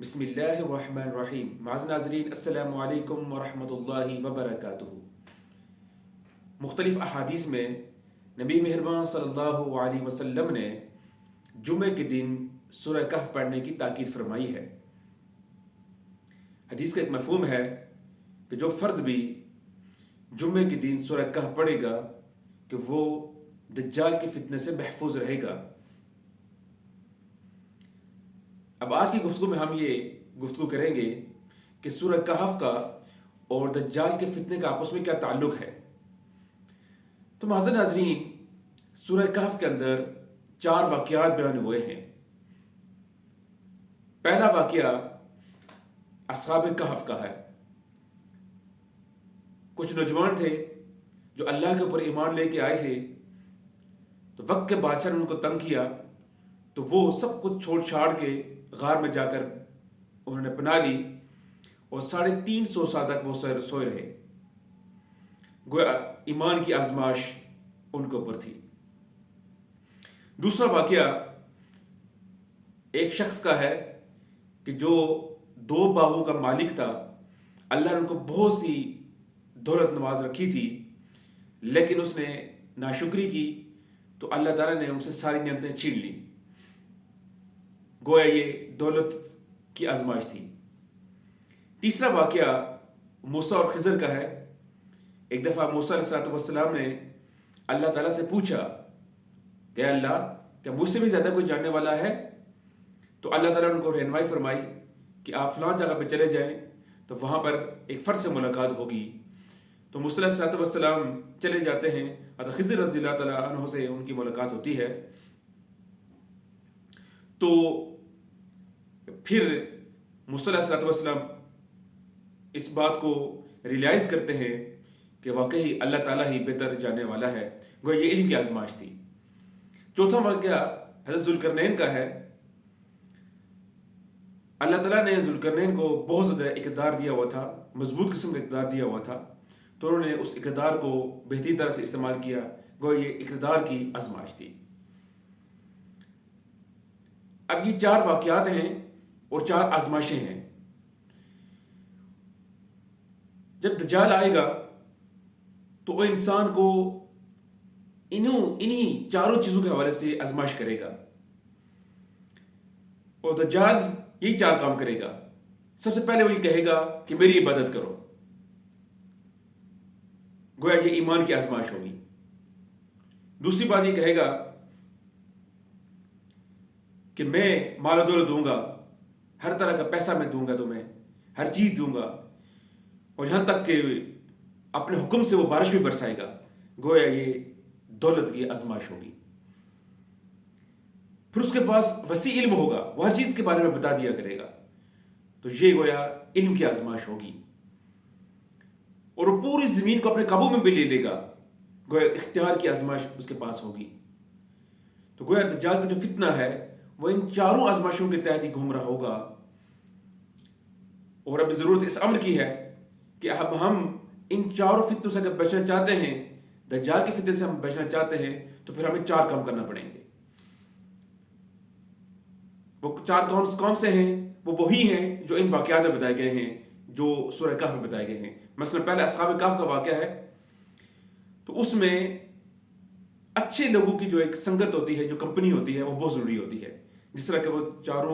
बिस्मिल्लाहिर्रहमानिर्रहीम। माज़ नाज़रीन, अस्सलामु अलैकुम वरहमतुल्लाहि वबरकातुहू। मुख्तलिफ़ अहादीस में नबी मेहरबान सल्लल्लाहु अलैहि वसल्लम ने जुमे के दिन सूरह कहफ पढ़ने की ताकीद फरमाई है। हदीस का एक मफ़हूम है कि जो फ़र्द भी जुमे के दिन सूरह कहफ पढ़ेगा कि वो दज्जाल के फितने से महफूज रहेगा। अब आज की गुफ्तगू में हम ये गुफ्तगू करेंगे कि सूरह कहफ का और दज्जाल के फितने का आपस में क्या ताल्लुक है। तो माज़र नाज़रीन, सूरह कहफ के अंदर 4 वाक़यात बयान हुए हैं। पहला वाक़या अस्हाब कहफ का है। कुछ नौजवान थे जो अल्लाह के ऊपर ईमान लेके आए थे, तो वक्त के बादशाह ने उनको तंग किया, तो वो सब कुछ छोड़ छाड़ के गार में जाकर उन्होंने पनाह ली और 350 साल तक वो सोए रहे। गोया ईमान की आजमाइश उनके ऊपर थी। दूसरा वाक़या एक शख्स का है कि जो 2 बाहों का मालिक था। अल्लाह ने उनको बहुत सी दौलत नवाज रखी थी, लेकिन उसने नाशुक्री की तो अल्लाह ताला ने उनसे सारी नेमतें छीन ली। गोया ये दौलत की आजमाइश थी। तीसरा वाक़या मूसा और खिज़र का है। एक दफ़ा मूसा अलैहिस्सलाम ने अल्लाह ताला से पूछा कि अल्लाह, क्या मुझसे भी ज़्यादा कोई जानने वाला है? तो अल्लाह ताला ने उनको रहनुमाई फरमाई कि आप फ़लाँ जगह पे चले जाएं, तो वहाँ पर एक फ़र्द से मुलाकात होगी। तो मूसा अलैहिस्सलाम चले जाते हैं और खिज़र रज़ियल्लाहु तआला अन्हु से उनकी मुलाकात होती है। तो फिर मूसा अलैहिस्सलाम इस बात को रियलाइज़ करते हैं कि वाकई अल्लाह ताला ही बेहतर जानने वाला है। गोया ये इल्म की आजमाइश थी। चौथा वाक़या हज़रत ज़ुल्करनैन का है। अल्लाह ताला ने ज़ुल्करनैन को बहुत ज़्यादा इक़्तिदार दिया हुआ था, मजबूत किस्म का इक़्तिदार दिया हुआ था, तो उन्होंने उस इक़्तिदार को बेहतरीन तरह से इस्तेमाल किया। गोया ये इक़्तिदार की आजमाइश थी। अब ये 4 वाक़यात हैं और 4 आजमाइशें हैं। जब दज्जाल आएगा तो वो इंसान को इन्हीं चारों चीज़ों के हवाले से आजमाइश करेगा। और दज्जाल यही 4 काम करेगा। सबसे पहले वो ये कहेगा कि मेरी इबादत करो। गोया ये ईमान की आजमाइश होगी। दूसरी बात ये कहेगा कि मैं माल दौलत दूंगा, हर तरह का पैसा मैं दूंगा, तुम्हें हर चीज़ दूंगा, और यहां तक कि अपने हुक्म से वो बारिश भी बरसाएगा। गोया ये दौलत की आजमाइश होगी। फिर उसके पास वसी इल्म होगा, वो हर चीज़ के बारे में बता दिया करेगा। तो ये गोया इल्म की आजमाइश होगी। और वो पूरी ज़मीन को अपने काबू में भी ले लेगा। गोया इख्तियार की आजमाइश उसके पास होगी। तो गोया दज्जाल का जो फितना है वो इन चारों आजमाइशों के तहत ही घूम रहा होगा। और अब ज़रूरत इस अमर की है कि अब हम इन चारों फितनों से अगर बचना चाहते हैं, दज्जाल के फितने से हम बचना चाहते हैं, तो फिर हमें 4 काम करना पड़ेंगे। वो 4 कौन से हैं? वो वही हैं जो इन वाक़यात में बताए गए हैं, जो सूरह कहफ में बताए गए हैं। मसलन पहले अस्हाब कहफ का वाक़या है, तो उसमें अच्छे लोगों की जो एक संगत होती है, जो कंपनी होती है, वो बहुत ज़रूरी होती है। जिस तरह के वो 4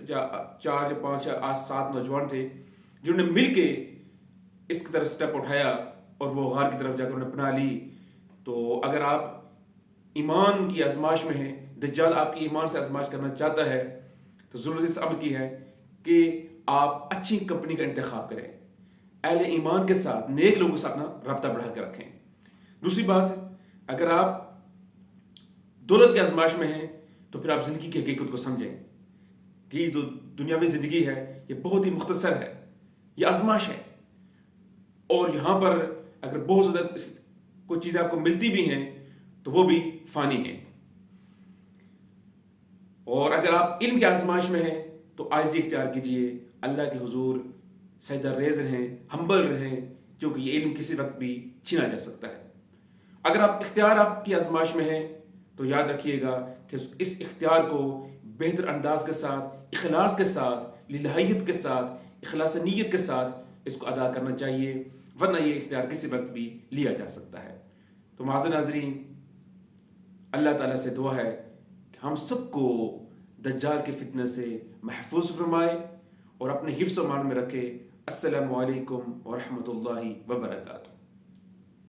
या 5 या 8 7 नौजवान थे जिन्होंने मिल के इसकी तरफ स्टेप उठाया और वो गार की तरफ जाकर उन्हें अपना ली। तो अगर आप ईमान की आजमाइश में हैं, दज्जाल आपकी ईमान से आजमाइश करना चाहता है, तो ज़रूरत इस अमर की है कि आप अच्छी कंपनी का इंतखाब करें, अहले ईमान के साथ, नेक लोगों से अपना रब्ता बढ़ा कर रखें। दूसरी बात, अगर आप दौलत की आजमाइश में हैं, तो फिर आप ज़िंदगी की हकीकत को समझें कि ये जो दुनियावी ज़िंदगी है ये बहुत ही मुख्तसर है, ये आजमाइश है। और यहाँ पर अगर बहुत ज़्यादा कुछ चीज़ें आपको मिलती भी हैं तो वो भी फ़ानी हैं। और अगर आप इल्म की आजमाइश में हैं तो आजिज़ी इख्तियार कीजिए, अल्लाह के हुजूर सजदा रेज़ रहें, हम्बल रहें, क्योंकि ये इल्म किसी वक्त भी छीना जा सकता है। अगर आप इख्तियार आपकी आजमाइश में हैं तो याद रखिएगा कि इस इख्तियार को बेहतर अंदाज के साथ, इखलास के साथ للہیت کے ساتھ، اخلاص نیت کے ساتھ اس کو ادا کرنا چاہیے، ورنہ یہ اختیار کسی وقت بھی لیا جا سکتا ہے۔ تو معزز ناظرین، اللہ تعالیٰ سے دعا ہے کہ ہم سب کو دجال کے فتنہ سے محفوظ فرمائے اور اپنے حفظ و امان میں رکھے۔ السلام علیکم ورحمۃ اللہ وبرکاتہ۔